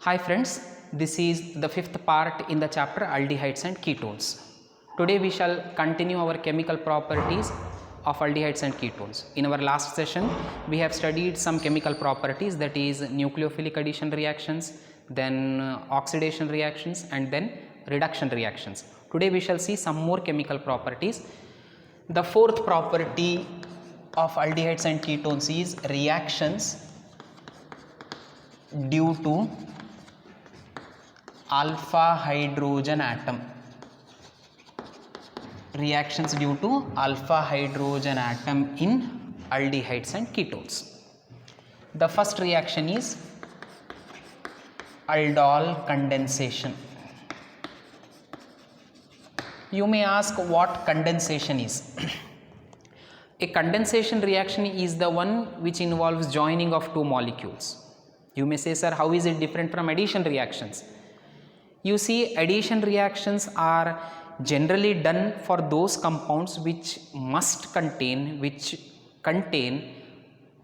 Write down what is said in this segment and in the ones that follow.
Hi friends, this is the fifth part in the chapter aldehydes and ketones. Today we shall continue our chemical properties of aldehydes and ketones. In our last session we have studied some chemical properties, that is nucleophilic addition reactions, then oxidation reactions and then reduction reactions. Today we shall see some more chemical properties. The fourth property of aldehydes and ketones is reactions due to alpha hydrogen atom. Reactions due to alpha hydrogen atom in aldehydes and ketones. The first reaction is aldol condensation. You may ask what condensation is. A condensation reaction is the one which involves joining of two molecules. You may say, sir, how is it different from addition reactions? You see, addition reactions are generally done for those compounds which contain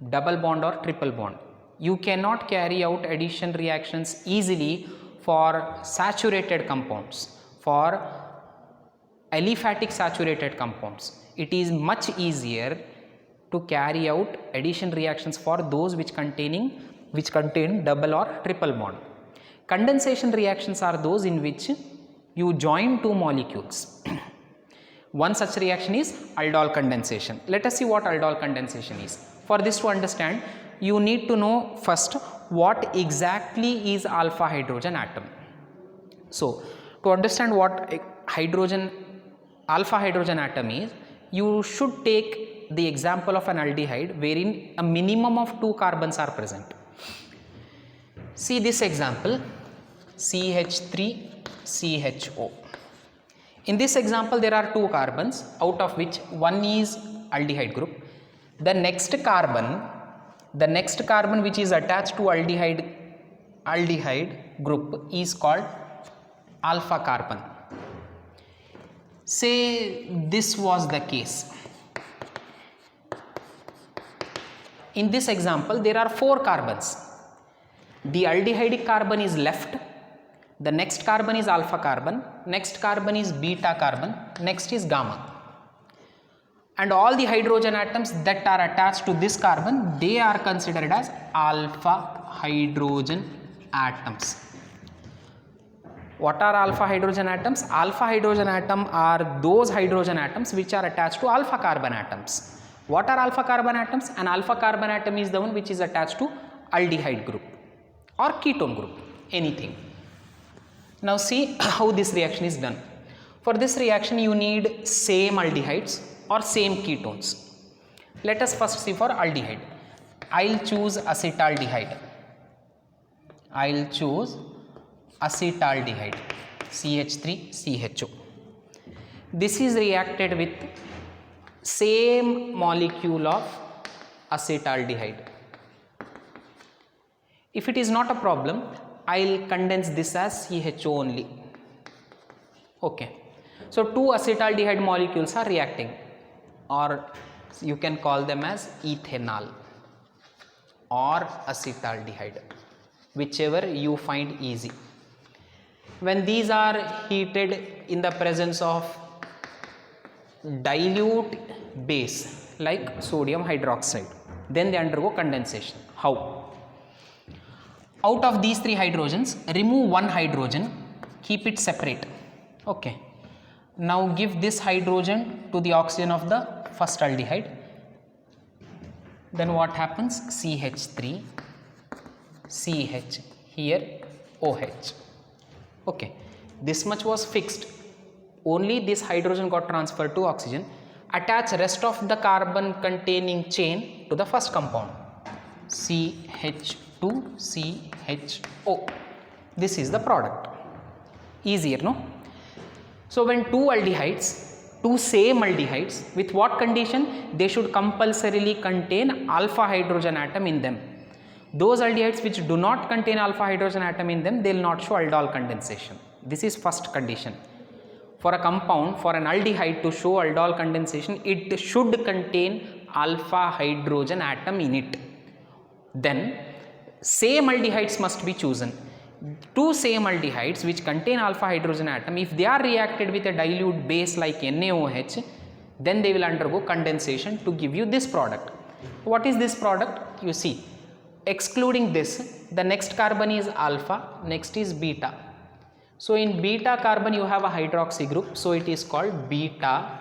double bond or triple bond. You cannot carry out addition reactions easily for saturated compounds, for aliphatic saturated compounds. It is much easier to carry out addition reactions for those which contain double or triple bond. Condensation reactions are those in which you join two molecules. One such reaction is aldol condensation. Let us see what aldol condensation is. For this to understand, you need to know first what exactly is alpha hydrogen atom. So, to understand what alpha hydrogen atom is, you should take the example of an aldehyde wherein a minimum of two carbons are present. See this example, CH3CHO. In this example there are two carbons, out of which one is aldehyde group. The next carbon which is attached to aldehyde group is called alpha carbon. Say this was the case. In this example there are four carbons. The aldehydic carbon is left, the next carbon is alpha carbon, next carbon is beta carbon, next is gamma. And all the hydrogen atoms that are attached to this carbon, they are considered as alpha hydrogen atoms. What are alpha hydrogen atoms? Alpha hydrogen atom are those hydrogen atoms which are attached to alpha carbon atoms. What are alpha carbon atoms? An alpha carbon atom is the one which is attached to aldehyde group or ketone group, anything. Now see how this reaction is done. For this reaction you need same aldehydes or same ketones. Let us first see for aldehyde. I'll choose acetaldehyde. CH3CHO. This is reacted with same molecule of acetaldehyde. If it is not a problem, I'll condense this as CHO only. Okay. So two acetaldehyde molecules are reacting, or you can call them as ethanol or acetaldehyde, whichever you find easy. When these are heated in the presence of dilute base like sodium hydroxide, then they undergo condensation. How? Out of these three hydrogens, remove one hydrogen, keep it separate. Okay. Now give this hydrogen to the oxygen of the first aldehyde. Then what happens? CH3, CH, here OH. Okay. This much was fixed. Only this hydrogen got transferred to oxygen. Attach rest of the carbon containing chain to the first compound. CH2CHO. This is the product. Easier, no? So when two same aldehydes, with what condition? They should compulsorily contain alpha hydrogen atom in them. Those aldehydes which do not contain alpha hydrogen atom in them, they will not show aldol condensation. This is first condition. For a compound, for an aldehyde to show aldol condensation, it should contain alpha hydrogen atom in it. Then same aldehydes must be chosen. two same aldehydes which contain alpha hydrogen atom, if they are reacted with a dilute base like NaOH, then they will undergo condensation to give you this product. What is this product? You see, excluding this, the next carbon is alpha, next is beta. So in beta carbon you have a hydroxy group, so it is called beta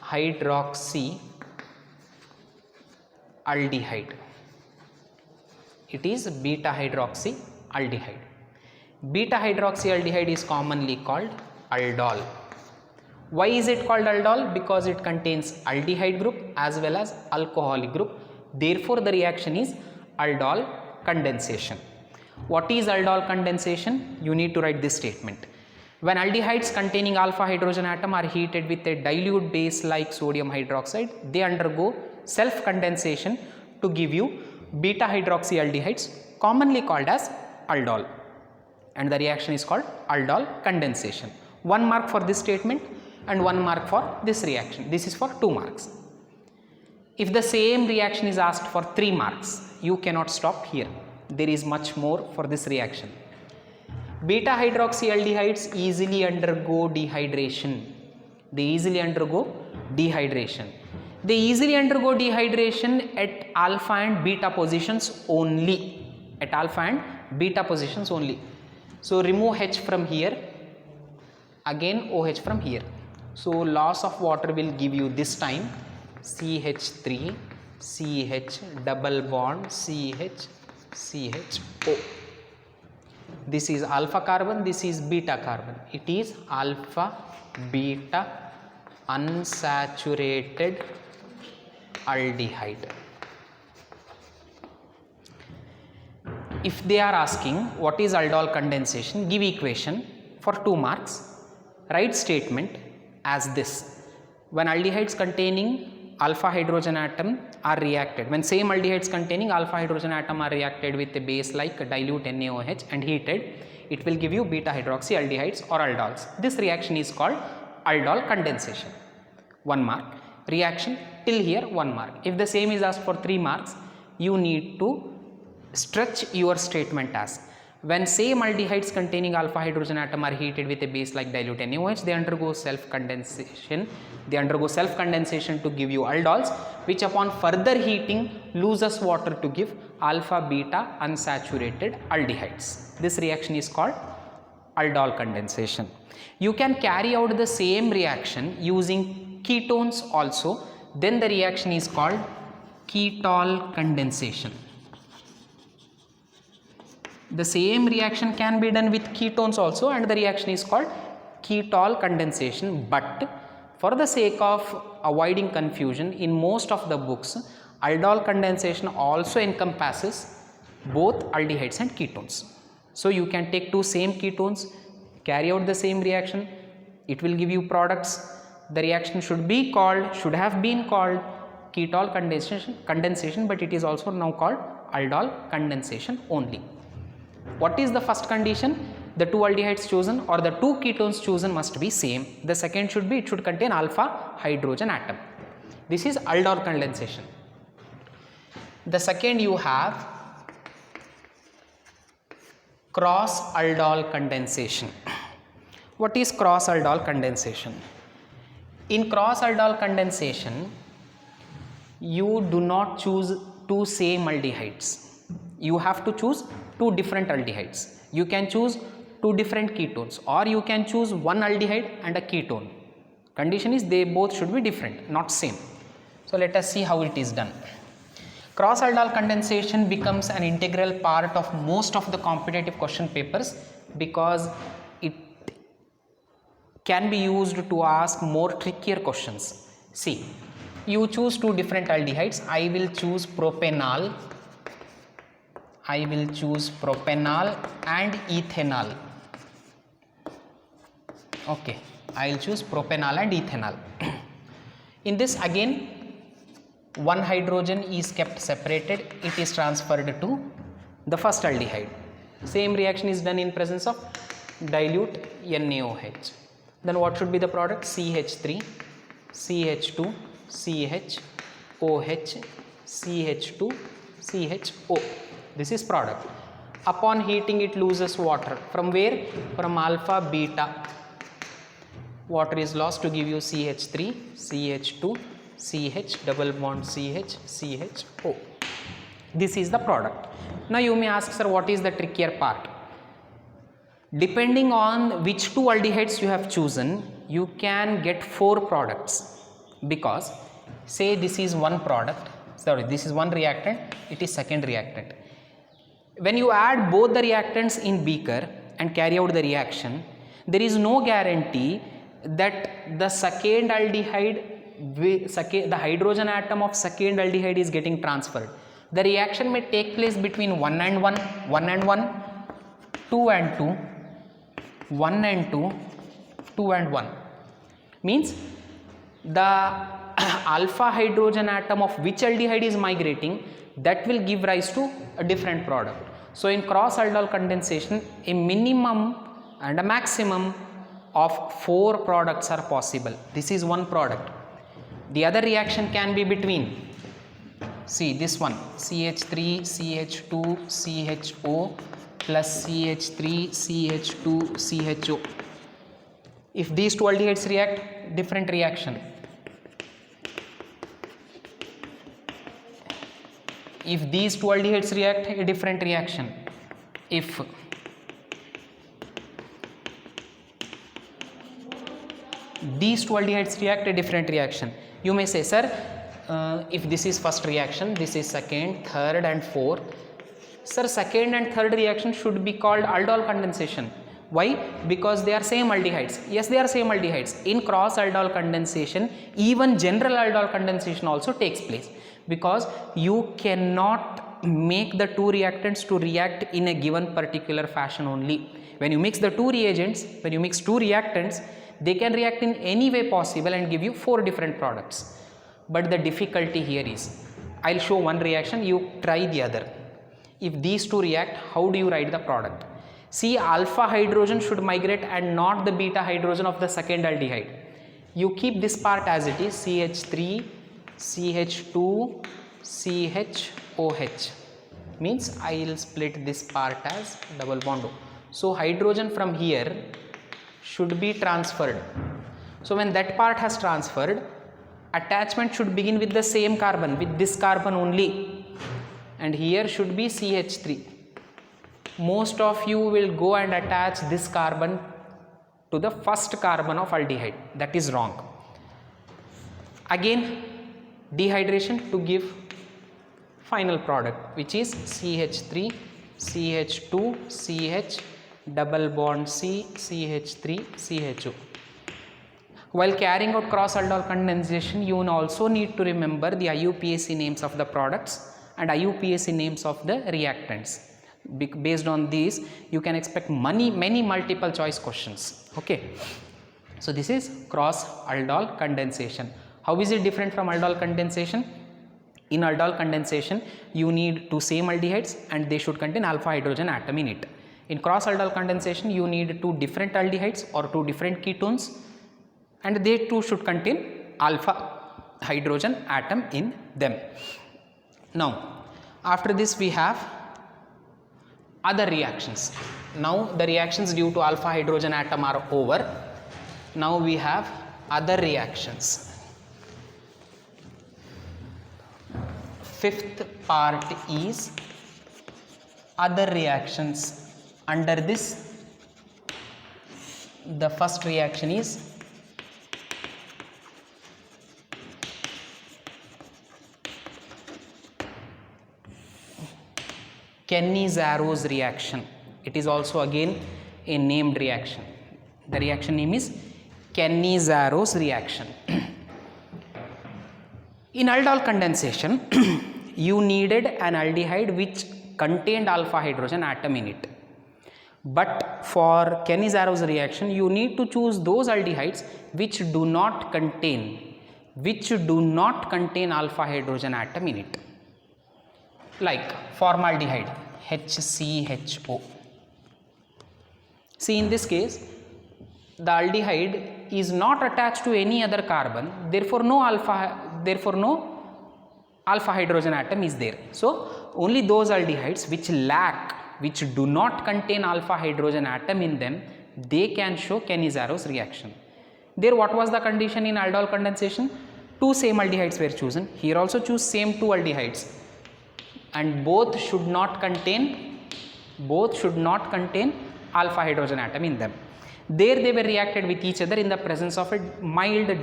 hydroxy aldehyde. It is beta hydroxy aldehyde. Beta hydroxy aldehyde is commonly called aldol. Why is it called aldol? Because it contains aldehyde group as well as alcoholic group. Therefore, the reaction is aldol condensation. What is aldol condensation? You need to write this statement. When aldehydes containing alpha hydrogen atom are heated with a dilute base like sodium hydroxide, they undergo self condensation to give you beta hydroxy aldehydes, commonly called as aldol, and the reaction is called aldol condensation. 1 mark for this statement and 1 mark for this reaction. This is for 2 marks. If the same reaction is asked for 3 marks, you cannot stop here. There is much more for this reaction. Beta hydroxy aldehydes easily undergo dehydration. They easily undergo dehydration. They easily undergo dehydration at alpha and beta positions only. At alpha and beta positions only. So remove H from here, again OH from here. So loss of water will give you this time CH3, CH double bond CH, CHO. This is alpha carbon, this is beta carbon. It is alpha beta unsaturated aldehyde. If they are asking what is aldol condensation, give equation for 2 marks. Write statement as this. When aldehydes containing alpha hydrogen atom are reacted, when same aldehydes containing alpha hydrogen atom are reacted with a base like dilute NaOH and heated, it will give you beta hydroxy aldehydes or aldols. This reaction is called aldol condensation. 1 mark. Reaction till here 1 mark. If the same is asked for 3 marks, you need to stretch your statement as when same aldehydes containing alpha hydrogen atom are heated with a base like dilute NaOH, they undergo self condensation. They undergo self condensation to give you aldols, which upon further heating loses water to give alpha beta unsaturated aldehydes. This reaction is called aldol condensation. You can carry out the same reaction using ketones also. Then the reaction is called ketol condensation. The same reaction can be done with ketones also, and the reaction is called ketol condensation. But for the sake of avoiding confusion, in most of the books, aldol condensation also encompasses both aldehydes and ketones. So you can take 2 same ketones, carry out the same reaction, it will give you products. The reaction should have been called ketol condensation, but it is also now called aldol condensation only. What is the first condition? The 2 aldehydes chosen or the 2 ketones chosen must be same. The second should be, it should contain alpha hydrogen atom. This is aldol condensation. The second you have cross aldol condensation. What is cross aldol condensation? In cross aldol condensation, you do not choose 2 same aldehydes. You have to choose 2 different aldehydes. You can choose 2 different ketones, or you can choose 1 aldehyde and a ketone. Condition is they both should be different, not same. So let us see how it is done. Cross aldol condensation becomes an integral part of most of the competitive question papers because it can be used to ask more trickier questions. See, you choose 2 different aldehydes. I will choose propanol and ethanol. Okay, I will choose propanol and ethanol. In this again, 1 hydrogen is kept separated, it is transferred to the first aldehyde. Same reaction is done in presence of dilute NaOH. Then what should be the product? CH3, CH2, CH, OH, CH2, CHO. This is product. Upon heating it loses water. From where? From alpha beta. Water is lost to give you CH3, CH2, CH, double bond CH, CHO. This is the product. Now you may ask, sir, what is the trickier part? Depending on which two aldehydes you have chosen, you can get 4 products, because say this is one product, sorry, this is one reactant, it is second reactant. When you add both the reactants in beaker and carry out the reaction, there is no guarantee that the second aldehyde, the hydrogen atom of second aldehyde is getting transferred. The reaction may take place between 1 and 1, 1 and 1, 2 and 2, 1 and 2, 2 and 1. Means the alpha hydrogen atom of which aldehyde is migrating, that will give rise to a different product. So in cross aldol condensation, a minimum and a maximum of 4 products are possible. This is one product. The other reaction can be between, see this one, CH3, CH2, CHO plus CH3, CH2, CHO. If these two aldehydes react, different reaction. If these two aldehydes react, a different reaction. If these two aldehydes react, a different reaction. You may say, sir, if this is first reaction, this is second, third and fourth. Sir, second and third reaction should be called aldol condensation. Why? Because they are same aldehydes. Yes, they are same aldehydes. In cross aldol condensation, even general aldol condensation also takes place, because you cannot make the two reactants to react in a given particular fashion only. When you mix the two reagents, when you mix two reactants, they can react in any way possible and give you 4 different products. But the difficulty here is, I'll show one reaction, you try the other. If these two react, how do you write the product? See, alpha hydrogen should migrate and not the beta hydrogen of the second aldehyde. You keep this part as it is, CH3, CH2, CHOH. Means I will split this part as double bond O. So hydrogen from here should be transferred. So when that part has transferred, attachment should begin with the same carbon, with this carbon only, and here should be CH3. Most of you will go and attach this carbon to the first carbon of aldehyde. That is wrong. Again, dehydration to give final product, which is CH3, CH2, CH, double bond C, CH3, CHO. While carrying out cross aldol condensation, you will also need to remember the IUPAC names of the products and IUPAC names of the reactants. Based on these, you can expect many multiple choice questions. Okay. So this is cross aldol condensation. How is it different from aldol condensation? In aldol condensation, you need 2 same aldehydes and they should contain alpha hydrogen atom in it. In cross aldol condensation, you need 2 different aldehydes or 2 different ketones, and they too should contain alpha hydrogen atom in them. Now, after this we have other reactions. Now the reactions due to alpha hydrogen atom are over. Now we have other reactions. 5th part is other reactions. Under this, the first reaction is Kenny-Zaros reaction. It is also again a named reaction. The reaction name is Kenny-Zaros reaction. In aldol condensation, you needed an aldehyde which contained alpha hydrogen atom in it. But for Kenny-Zaros reaction, you need to choose those aldehydes which do not contain alpha hydrogen atom in it. Like formaldehyde, HCHO. See, in this case, the aldehyde is not attached to any other carbon, therefore no alpha hydrogen atom is there. So only those aldehydes which lack which do not contain alpha hydrogen atom in them, they can show Cannizaro's reaction. There what was the condition in aldol condensation? Two same aldehydes were chosen. Here also choose same two aldehydes, and both should not contain alpha hydrogen atom in them. There they were reacted with each other in the presence of a dilute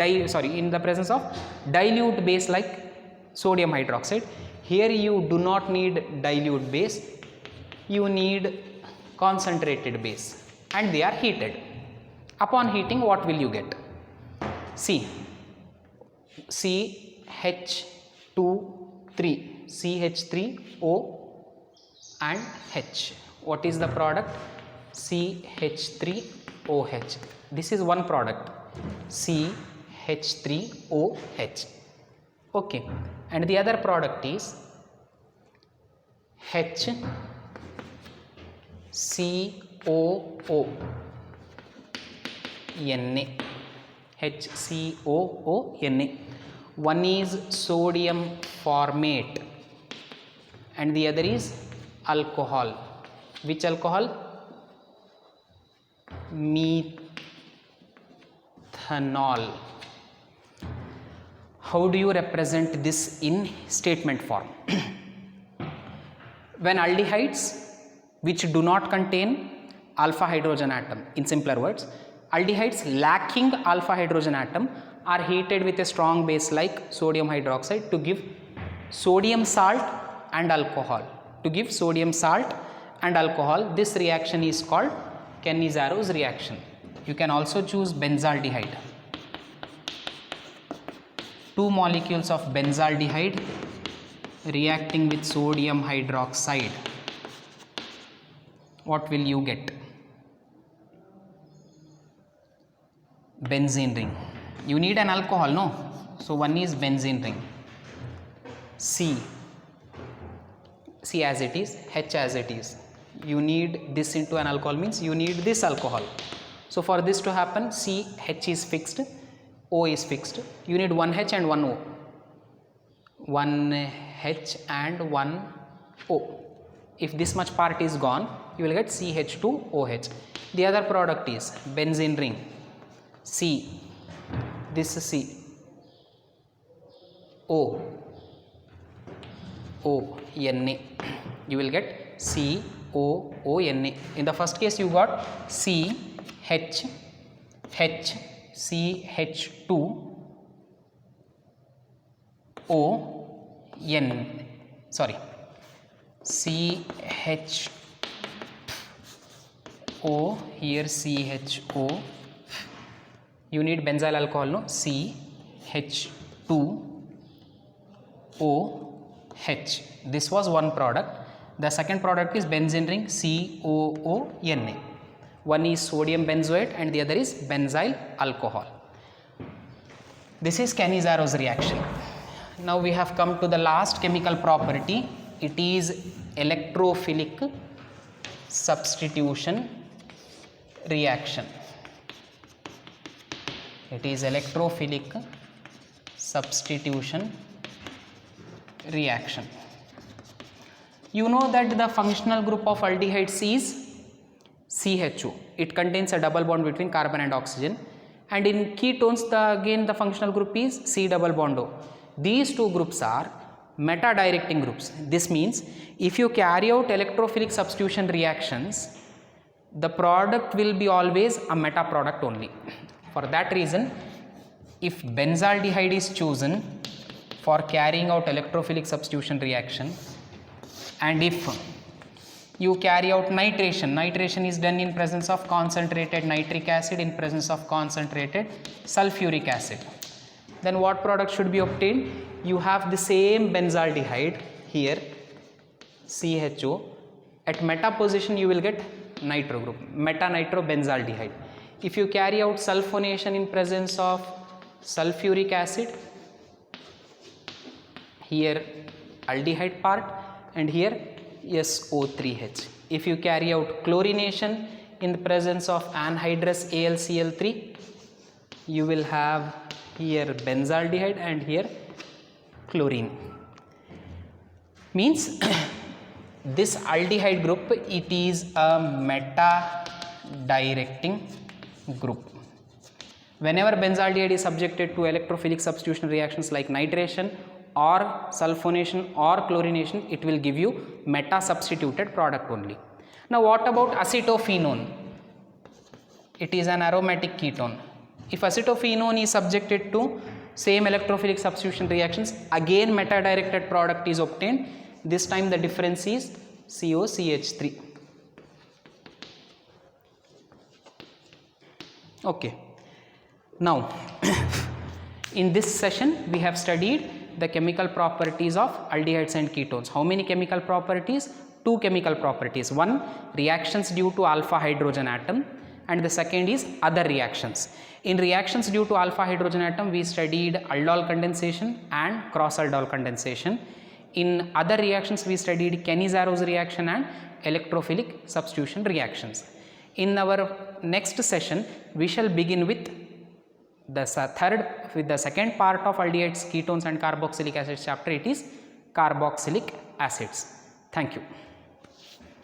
base like sodium hydroxide. Here you do not need dilute base, you need concentrated base, and they are heated. Upon heating, what will you get? See, CH2,3 and H. What is the product? CH3OH. This is one product, CH3OH. Okay, and the other product is HCOO Na. HCOO. One is sodium formate and the other is alcohol. Which alcohol? Methanol. How do you represent this in statement form? When aldehydes which do not contain alpha hydrogen atom, in simpler words, aldehydes lacking alpha hydrogen atom are heated with a strong base like sodium hydroxide to give sodium salt and alcohol. This reaction is called Cannizaro's reaction. You can also choose benzaldehyde. Two molecules of benzaldehyde reacting with sodium hydroxide. What will you get? Benzene ring. You need an alcohol, no? So one is benzene ring. C as it is, H as it is. You need this into an alcohol means you need this alcohol. So for this to happen, C, H is fixed, O is fixed. You need one H and one O. One H and one O. If this much part is gone, you will get CH2OH. The other product is benzene ring, C. This is C, O, Na. You will get COONA. In the first case, you got C, H, CH2, CHO, here CHO. You need benzyl alcohol, no? CH2OH. This was one product. The second product is benzene ring, COONA. One is sodium benzoate and the other is benzyl alcohol. This is Cannizaro's reaction. Now we have come to the last chemical property. It is electrophilic substitution reaction. It is electrophilic substitution reaction. You know that the functional group of aldehydes is CHO. It contains a double bond between carbon and oxygen, and in ketones again the functional group is C double bond O. These two groups are meta directing groups. This means if you carry out electrophilic substitution reactions, the product will be always a meta product only. For that reason, if benzaldehyde is chosen for carrying out electrophilic substitution reaction, and if you carry out nitration is done in presence of concentrated nitric acid in presence of concentrated sulfuric acid, then what product should be obtained? You have the same benzaldehyde here, CHO. At meta position you will get nitro group, meta nitro benzaldehyde. If you carry out sulfonation in presence of sulfuric acid, here aldehyde part and here SO3H. If you carry out chlorination in the presence of anhydrous AlCl3, you will have here benzaldehyde and here chlorine. Means this aldehyde group, it is a meta-directing group. Whenever benzaldehyde is subjected to electrophilic substitution reactions like nitration or sulfonation or chlorination, it will give you meta-substituted product only. Now what about acetophenone? It is an aromatic ketone. If acetophenone is subjected to same electrophilic substitution reactions, again meta-directed product is obtained. This time the difference is COCH3. Okay. Now in this session we have studied the chemical properties of aldehydes and ketones. How many chemical properties? Two chemical properties. One, reactions due to alpha hydrogen atom, and the second is other reactions. In reactions due to alpha hydrogen atom, we studied aldol condensation and cross aldol condensation. In other reactions, we studied Kenny-Zaros reaction and electrophilic substitution reactions. In our next session, we shall begin with the second part of aldehydes, ketones and carboxylic acids chapter. It is carboxylic acids. Thank you.